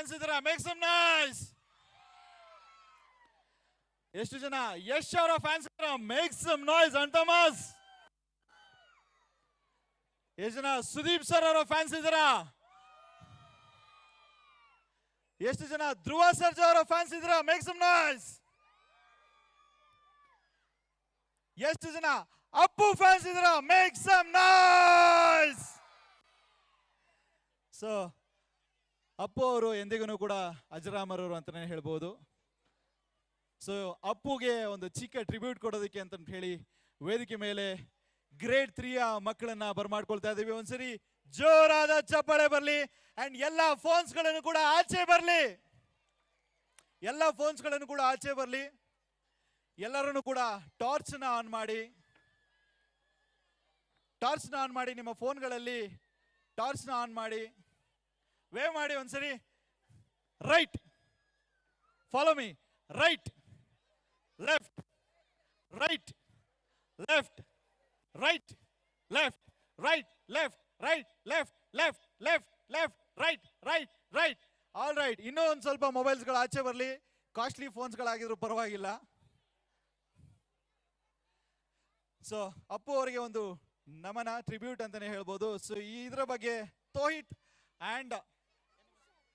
Fans ಇದ್ದೀರಾ? Make some noise. ಎಷ್ಟು ಜನ ಯಶ್ ಅವರ ಫ್ಯಾನ್ಸ್ ಇದ್ದೀರಾ? Make some noise. ಅಂತಮಸ್. ಎಷ್ಟು ಜನ ಸುದೀಪ್ ಸರ್ ಅವರ ಫ್ಯಾನ್ಸ್ ಇದ್ದೀರಾ? ಎಷ್ಟು ಜನ ಧ್ರುವ ಸರ್ಜಾ ಅವರ ಫ್ಯಾನ್ಸ್ ಇದ್ದೀರಾ? Make some noise. ಎಷ್ಟು ಜನ ಅಪ್ಪು ಫ್ಯಾನ್ಸ್ ಇದ್ದೀರಾ? Make some noise. So Appu ಅವರು ಎಂದಿಗೂ ಕೂಡ ಅಜರಾಮರವರು ಅಂತಾನೆ ಹೇಳ್ಬೋದು. ಸೊ ಅಪ್ಪುಗೆ ಒಂದು ಚಿಕ್ಕ ಟ್ರಿಬ್ಯೂಟ್ ಕೊಡೋದಕ್ಕೆ ಅಂತ ಹೇಳಿ ವೇದಿಕೆ ಮೇಲೆ ಗ್ರೇಡ್ 3ಯ ಮಕ್ಕಳನ್ನ ಬರ್ಮಾಡ್ಕೊಳ್ತಾ ಇದೀವಿ. ಒಂದ್ಸರಿ ಜೋರಾದ ಚಪ್ಪಾಳೆ ಬರ್ಲಿ. ಅಂಡ್ ಎಲ್ಲ ಫೋನ್ಸ್ ಗಳನ್ನು ಕೂಡ ಆಚೆ ಬರ್ಲಿ. ಎಲ್ಲ ಫೋನ್ಸ್ ಗಳನ್ನು ಕೂಡ ಆಚೆ ಬರ್ಲಿ. ಎಲ್ಲರನ್ನು ಕೂಡ ಟಾರ್ಚ್ ನ ಆನ್ ಮಾಡಿ. ಟಾರ್ಚ್ ನ ಆನ್ ಮಾಡಿ. ನಿಮ್ಮ ಫೋನ್ಗಳಲ್ಲಿ ಟಾರ್ಚ್ ನ ಆನ್ ಮಾಡಿ. ವೇವ್ ಮಾಡಿ ಒಂದ್ಸರಿ. Right, follow me. Right, left, right, left, right, left, right, left, right, left, left, left, left, right, right, right. All right. ಇನ್ನೂ ಒಂದು ಸ್ವಲ್ಪ ಮೊಬೈಲ್ಸ್ಗಳು ಆಚೆ ಬರಲಿ. ಕಾಸ್ಟ್ಲಿ ಫೋನ್ಸ್ಗಳಾಗಿದ್ರು ಪರವಾಗಿಲ್ಲ. ಸೊ ಅಪ್ಪು ಅವರಿಗೆ ಒಂದು ನಮನ, ಟ್ರಿಬ್ಯೂಟ್ ಅಂತಾನೆ ಹೇಳ್ಬೋದು. ಸೊ ಇದರ ಬಗ್ಗೆ ತೋಹಿತ್ ಅಂಡ್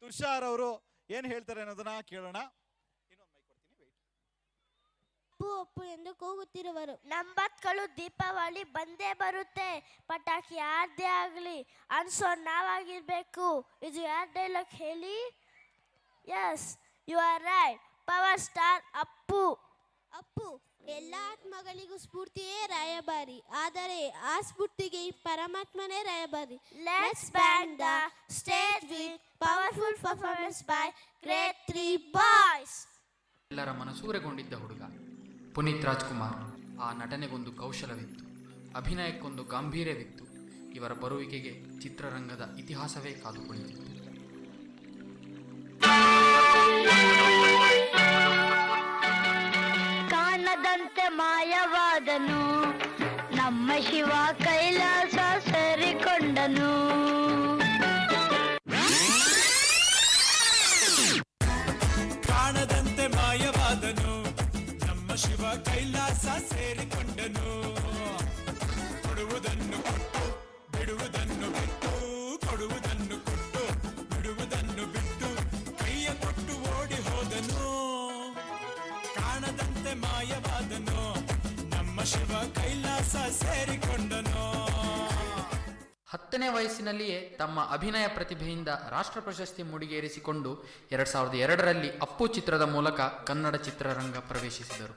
ತುಷಾರ್ ಅವರು ಏನ್ ಹೇಳ್ತಾರೆ ಅನ್ನೋದನ್ನ ಕೇಳೋಣ. ಇನ್ನೊಂದು ಮೈಕ್ ಕೊಡ್ತೀನಿ. ಅಪ್ಪು ಅಪ್ಪು ಎಂದು ಕೂಗುತ್ತಿರುವರು. ನಂಬತ್ಗಳು ದೀಪಾವಳಿ ಬಂದೇ ಬರುತ್ತೆ. ಪಟಾಕಿ ಯಾರ್ದೇ ಆಗಲಿ ಅನ್ಸೋ ನಾವಾಗಿರ್ಬೇಕು. ಇದು ಯಾರ ಡೈಲಾಗ್ ಹೇಳಿ? Yes, you are right. Power star Appu. Appu ಎಲ್ಲ ಆತ್ಮಗಳಿಗೂ ಸ್ಫೂರ್ತಿಯೇ ರಾಯಭಾರಿ. ಆದರೆ ಆ ಸ್ಫೂರ್ತಿಗೆ ಈ ಪರಮಾತ್ಮನೇ ರಾಯಭಾರಿ. Let's band the stage with powerful performance by grade 3 boys. ಎಲ್ಲರ ಮನಸೂರೆಗೊಂಡಿದ್ದ ಹುಡುಗ ಪುನೀತ್ ರಾಜ್ಕುಮಾರ್. ಆ ನಟನೆಗೊಂದು ಕೌಶಲವಿತ್ತು, ಅಭಿನಯಕ್ಕೊಂದು ಗಾಂಭೀರ್ಯವಿತ್ತು. ಇವರ ಬರುವಿಕೆಗೆ ಚಿತ್ರರಂಗದ ಇತಿಹಾಸವೇ ಕಾದು ಕುಳಿತಿತ್ತು. ಕಾಣದಂತೆ ಮಾಯವಾದನು ನಮ್ಮ ಶಿವ, ಕೈಲಾಸ ಸೇರಿಕೊಂಡನು. ಕಾಣದಂತೆ ಮಾಯವಾದನು ನಮ್ಮ ಶಿವ, ಕೈಲಾಸ ಸೇರಿಕೊಂಡನು. ಕೊಡುವುದನ್ನು ಕೊಟ್ಟು ಬಿಡುವುದನ್ನು ಬಿಟ್ಟು, ಕೊಡುವುದನ್ನು ಕೊಟ್ಟು ಬಿಡುವುದನ್ನು ಬಿಟ್ಟು, ಕೈಯ ಕೊಟ್ಟು ಓಡಿ ಹೋದನು. ಕಾಣದಂತೆ ಮಾಯವಾದನು ನಮ್ಮ ಶಿವ, ಕೈಲಾಸ ಸೇರಿಕೊಂಡನು. 10ನೇ ವಯಸ್ಸಿನಲ್ಲಿಯೇ ತಮ್ಮ ಅಭಿನಯ ಪ್ರತಿಭೆಯಿಂದ ರಾಷ್ಟ್ರ ಪ್ರಶಸ್ತಿ ಮುಡಿಗೇರಿಸಿಕೊಂಡು 2002ರಲ್ಲಿ ಅಪ್ಪು ಚಿತ್ರದ ಮೂಲಕ ಕನ್ನಡ ಚಿತ್ರರಂಗ ಪ್ರವೇಶಿಸಿದರು.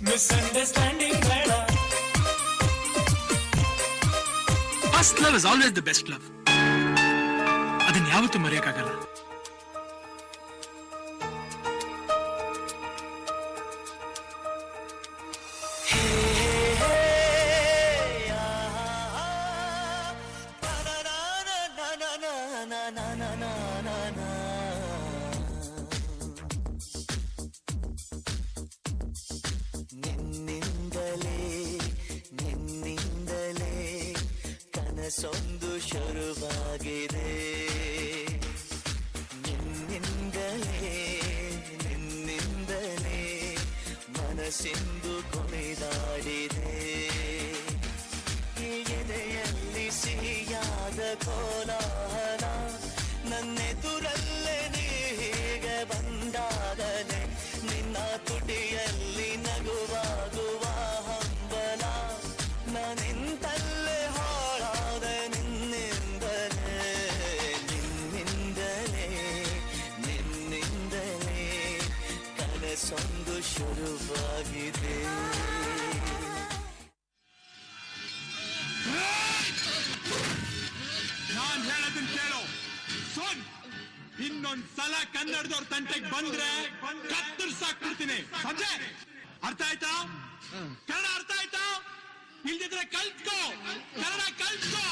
ಮಿಸ್ಅಂಡರ್ಸ್ಟ್ಯಾಂಡಿಂಗ್ ಬೇಡ. First love is always the best love. ಅದನ್ನ ಯಾವತ್ತೂ ಮರೆಯಕ್ಕಾಗಲ್ಲ. ಸೊಂದು ಶುರುವಾಗಿದೆ. ನಿನ್ನಿಂದಲೇ ನಿನ್ನಿಂದಲೇ ಮನಸ್ಸಿಂದು ಕೊನೆದಾಡಿದೆ. ಎದೆಯಲ್ಲಿ ಸಿಹಿಯಾದ ಕೋಲಾಹಲ ನನ್ನೆದುರಲ್ಲೇ ನೀಗೆ ಬಂದಾಗಲೇ ನಿನ್ನ ತುಟಿಯಲ್ಲಿ ನಗುವಾಗುವ ಹಂಬಲ. ನಾನಿಂತಲ್ಲೇ ಸೊಂದು ಶುರುವಾಗಿದೆ. ನಾನ್ ಹೇಳೋದನ್ನ ಕೇಳು. ಇನ್ನೊಂದ್ಸಲ ಕನ್ನಡದವ್ರ ತಂಟೆಗೆ ಬಂದ್ರೆ ಕತ್ತರಿಸ ಹೇಳ್ಬಿಡ್ತೀನಿ. ಸಂಜಯ್, ಅರ್ಥ ಆಯ್ತಾ? ಕನ್ನಡ ಅರ್ಥ ಆಯ್ತಾ? ಇಲ್ದಿದ್ರೆ ಕಲ್ತ್ಕೋ, ಕನ್ನಡ ಕಲ್ತ್ಕೋ.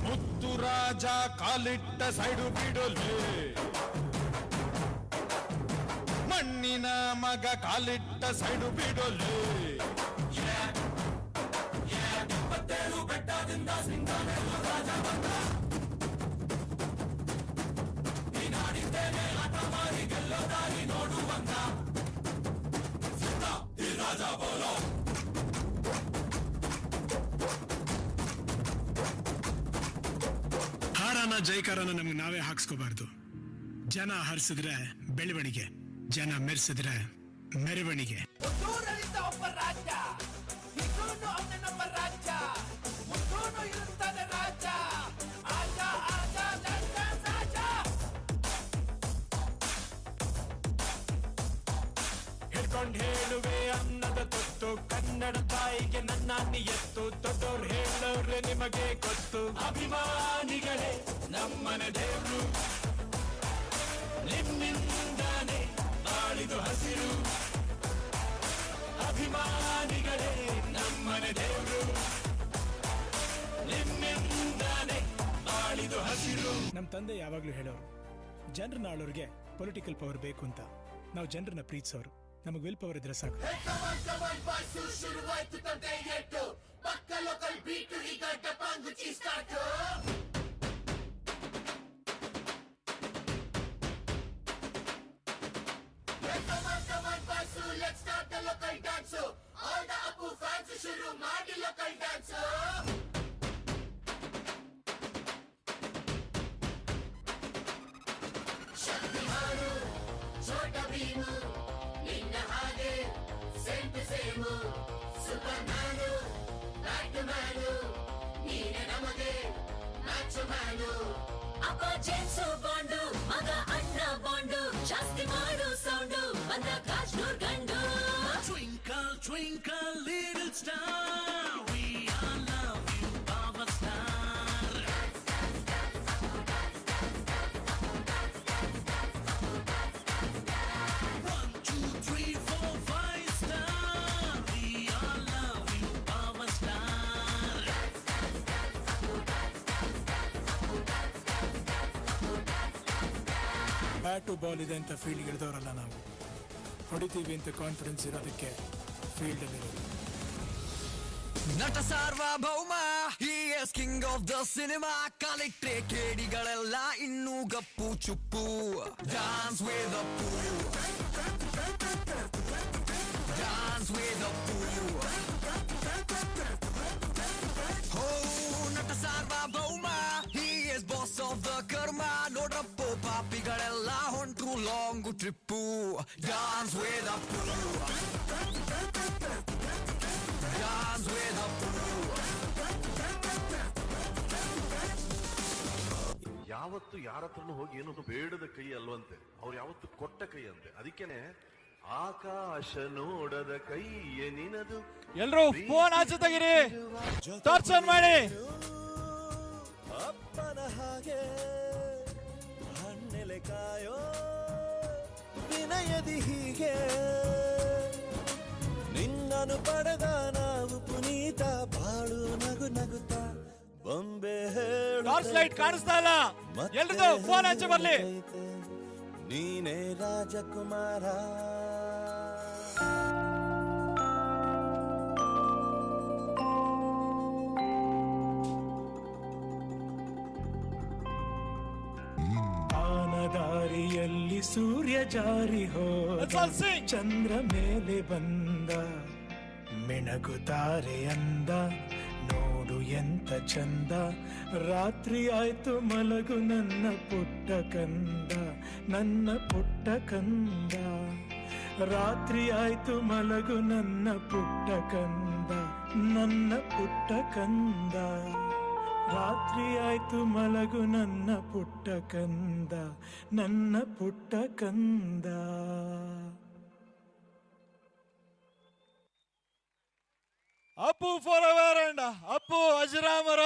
ಮುತ್ತು ರಾಜ ಕಾಲಿಟ್ಟ ಸೈಡು ಬಿಡೋಲೆ, ಮಣ್ಣಿನ ಮಗ ಕಾಲಿಟ್ಟ ಸೈಡು ಬಿಡೋಲೆ. ಹಾರಾನ ಜೈಕಾರನ ನಮ್ಗೆ ನಾವೇ ಹಾಕ್ಸ್ಕೋಬಾರ್ದು. ಜನ ಹರಿಸಿದ್ರೆ ಬೆಳವಣಿಗೆ, ಜನ ಮೆರೆಸಿದ್ರೆ ಮೆರವಣಿಗೆ. ಹಿಡ್ಕೊಂಡ್ ಹೇಳುವೆ ಅನ್ನದ ತೊತ್ತು, ಕನ್ನಡ ತಾಯಿಗೆ ನನ್ನ ನಿಯತ್ತು. ದೊಡ್ಡೋರ್ ಹೇಳೋರೆ ನಿಮಗೆ ಗೊತ್ತು, ಅಭಿಮಾನಿಗಳೇ ನಮ್ಮನೆ ದೇವ್ರು, ನಿಮ್ಮಿಂದಾನೆ ಬಾಳಿದು ಹಸಿರು. ಅಭಿಮಾನಿಗಳೇ ನಮ್ಮನೆ ದೇವ್ರು, ನಿಮ್ಮಿಂದಾನೆ ಬಾಳಿದು ಹಸಿರು. ನಮ್ಮ ತಂದೆ ಯಾವಾಗ್ಲೂ ಹೇಳೋರು, ಜನರನ್ನ ಆಳೋರ್ಗೆ ಪೊಲಿಟಿಕಲ್ ಪವರ್ ಬೇಕು ಅಂತ. ನಾವು ಜನರನ್ನ ಪ್ರೀತಿಸೋರು, ನಮಗೆ ವಿಲ್ ಪವರ್ ಇದ್ರೆ ಸಾಕು. ಅಪ್ಪ ಜೇಮ್ಸು ಬಾಂಡು, ಮಗ ಅಣ್ಣ ಬಾಂಡು, ಜಾಸ್ತಿ ಮಾಡು ಸೌಂಡು, ಬಂದ ಕಾಜ್ನೂರ್ ಗಂಡು. Twinkle, twinkle, little star, we all love you, our star. 1, 2, 3, 4, 5 star, we all love you, our star. Bat ball ಇದೆ ಅಂತ ಫೀಲ್ಡ್ ಇಳಿದವರಲ್ಲ ನಾವು, ಹೊಡಿತೀವಿ ಅಂತ ಕಾನ್ಫಿಡೆನ್ಸ್ ಇರೋದಕ್ಕೆ ಫೀಲ್ಡ್ ಅಲ್ಲಿ ನಟ ಸಾರ್ವಭೌಮ, he is king of the cinema. ಕಾಲಿಟ್ರೆ ಕೇಡಿಗಳೆಲ್ಲ ಇನ್ನೂ ಗಪ್ಪು ಚುಪ್ಪು. Dance with the poo, dance with the poo. Oh, ನಟ ಸಾರ್ವಭೌಮ, he is boss of the karma. ನೋಡ್ರಪ್ಪೋ ಪಾಪಿಗಳೆಲ್ಲ ಹೊಂಟ್ರು long trip. Dance with the poo, dance with the poo. ಯಾವತ್ತು ಯಾರ ಹತ್ರನೂ ಹೋಗಿ ಏನೊಂದು ಬೇಡದ ಕೈ ಅಲ್ವಂತೆ, ಅವ್ರು ಯಾವತ್ತು ಕೊಟ್ಟ ಕೈ ಅಂತೆ. ಅದಕ್ಕೇನೆ ಆಕಾಶ ನೋಡದ ಕೈ ನಿನದು. ಎಲ್ರು ಫೋನ್ ಆಚೆ ತೆಗಿರಿ, ಟಾರ್ಚ್ ಆನ್ ಮಾಡಿ. ಅಪ್ಪನ ಹಾಗೆ ಹಣ್ಣೆಲೆ ಕಾಯೋ ವಿನಯದಿ ಹೀಗೆ ನಿನ್ನನು ಪಡೆದ ನಾವು ಪುನೀತ. ಬಾಳು ನಗು ನಗುತ್ತಾ ಬೊಂಬೆ ಟಾರ್ಚ್ ಲೈಟ್ ಕಾಣಿಸ್ತಾ ಇಲ್ಲ, ಎಲ್ರದ್ದು ಫೋನ್ ಹಚ್ಚಿ ಬರ್ಲಿ. ನೀನೇ ರಾಜಕುಮಾರ. ಆನದಾರಿಯಲ್ಲಿ ಸೂರ್ಯ ಜಾರಿ ಹೋದ, ಚಂದ್ರ ಮೇಲೆ ಬಂದ, ಮಿಣಗುತ್ತಾರೆ ಅಂದ, ನೋಡು ಎಂತ ಚಂದ. ರಾತ್ರಿ ಆಯ್ತು ಮಲಗು ನನ್ನ ಪುಟ್ಟ ಕಂದ, ನನ್ನ ಪುಟ್ಟ ಕಂದ. ರಾತ್ರಿ ಆಯ್ತು ಮಲಗು ನನ್ನ ಪುಟ್ಟ ಕಂದ, ನನ್ನ ಪುಟ್ಟ ಕಂದ. ರಾತ್ರಿ ಆಯ್ತು ಮಲಗು ನನ್ನ ಪುಟ್ಟ ಕಂದ, ನನ್ನ ಪುಟ್ಟ ಕಂದ. Appu forever and Appu ಅಜರಾಮರ.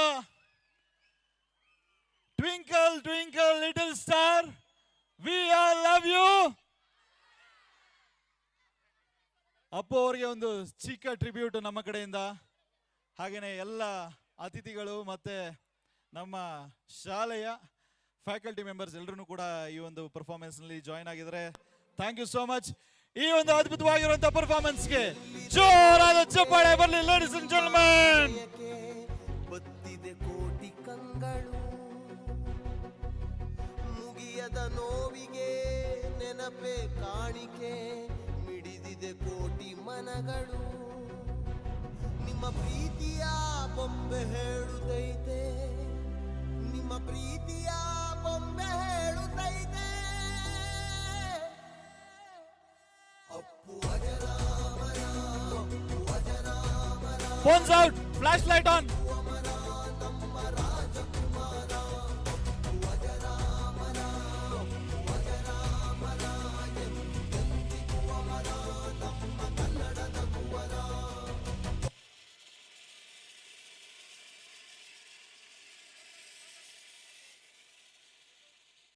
Twinkle twinkle little star, we all love you. Appu ಅವರಿಗೆ ಒಂದು ಚಿಕ್ಕ ಟ್ರಿಬ್ಯೂಟ್ ನಮ್ಮ ಕಡೆಯಿಂದ, ಹಾಗೇನೆ ಎಲ್ಲ ಅತಿಥಿಗಳು ಮತ್ತೆ ನಮ್ಮ ಶಾಲೆಯ ಫ್ಯಾಕಲ್ಟಿ ಮೆಂಬರ್ಸ್ ಎಲ್ಲರೂ ಕೂಡ ಈ ಒಂದು ಪರ್ಫಾರ್ಮೆನ್ಸ್ ನಲ್ಲಿ ಜಾಯಿನ್ ಆಗಿದ್ದಾರೆ. Thank you so much. ಈ ಒಂದು ಅದ್ಭುತವಾಗಿರುವಂತಹ ಪರ್ಫಾರ್ಮೆನ್ಸ್ಗೆ ಜೋರಾದ ಚಪ್ಪಾಳೆ ಬರಲಿ ಲೇಡೀಸ್ ಅಂಡ್ ಜೆಂಟಲ್ಮನ್. ಬತ್ತಿದೆ ಕೋಟಿ ಕಂಗಳು, ಮುಗಿಯದ ನೋವಿಗೆ ನೆನಪೆ ಕಾಣಿಕೆ, ಮಿಡಿದಿದೆ ಕೋಟಿ ಮನಗಳು. ನಿಮ್ಮ ಪ್ರೀತಿಯ ಬೊಂಬೆ ಹೇಳುತ್ತೈತೆ, ನಿಮ್ಮ ಪ್ರೀತಿಯ ಬೊಂಬೆ ಹೇಳುತ್ತೈತೆ. Phones out, flashlight on.